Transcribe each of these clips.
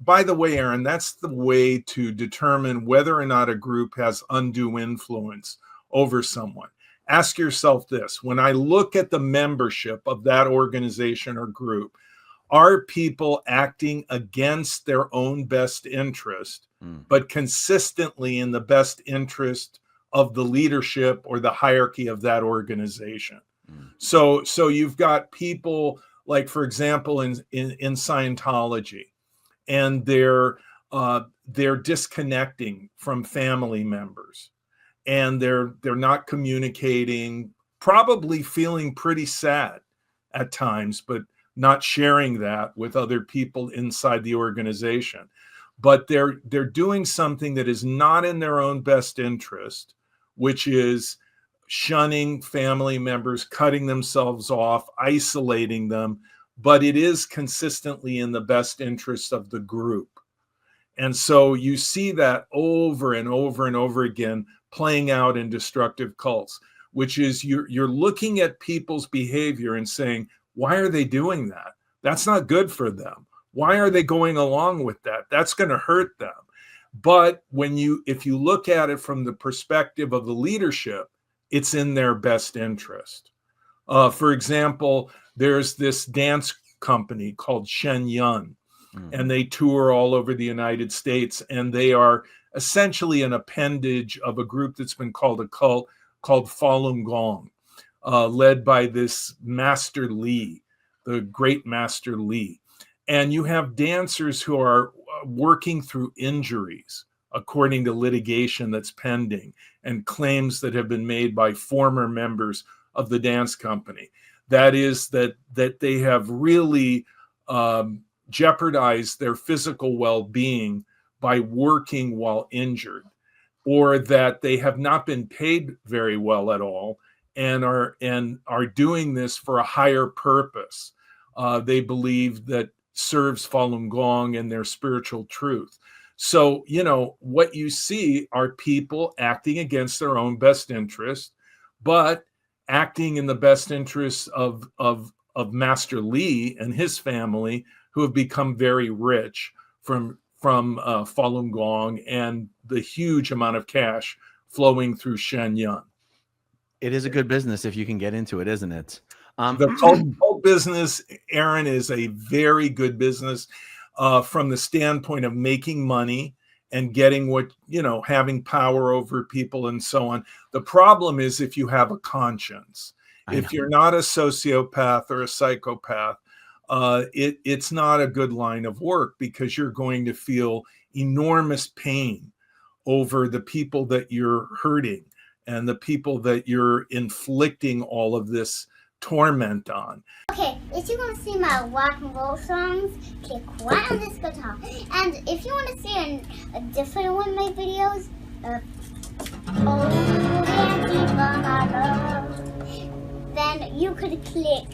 by the way, Aaron, that's the way to determine whether or not a group has undue influence over someone. Ask yourself this: when I look at the membership of that organization or group, are people acting against their own best interest, but consistently in the best interest of the leadership or the hierarchy of that organization? So you've got people like, for example, in Scientology, and they're disconnecting from family members, and they're not communicating, probably feeling pretty sad at times, but not sharing that with other people inside the organization. But they're doing something that is not in their own best interest, which is shunning family members, cutting themselves off, isolating them, but it is consistently in the best interest of the group. And so you see that over and over and over again playing out in destructive cults, which is you're looking at people's behavior and saying, why are they doing that? That's not good for them. Why are they going along with that? That's going to hurt them. But if you look at it from the perspective of the leadership, it's in their best interest. For example, there's this dance company called Shen Yun, and they tour all over the United States, and they are essentially an appendage of a group that's been called a cult called Falun Gong, led by this Master Li, the great Master Li. And you have dancers who are working through injuries, according to litigation that's pending and claims that have been made by former members of the dance company. That is that they have really jeopardized their physical well-being by working while injured, or that they have not been paid very well at all and are doing this for a higher purpose. They believe that serves Falun Gong and their spiritual truth. So, what you see are people acting against their own best interest, but acting in the best interests of Master Li and his family, who have become very rich from Falun Gong and the huge amount of cash flowing through Shen Yun. It is a good business if you can get into it, isn't it? The cult business, Aaron, is a very good business from the standpoint of making money and getting having power over people and so on. The problem is if you have a conscience. If you're not a sociopath or a psychopath, it's not a good line of work, because you're going to feel enormous pain over the people that you're hurting and the people that you're inflicting all of this torment on. Okay, if you want to see my rock and roll songs, click right on this guitar. And if you want to see a different one of my videos, then you could click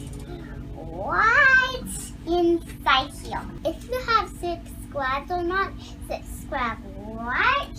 right inside here. If you have subscribed or not, subscribe right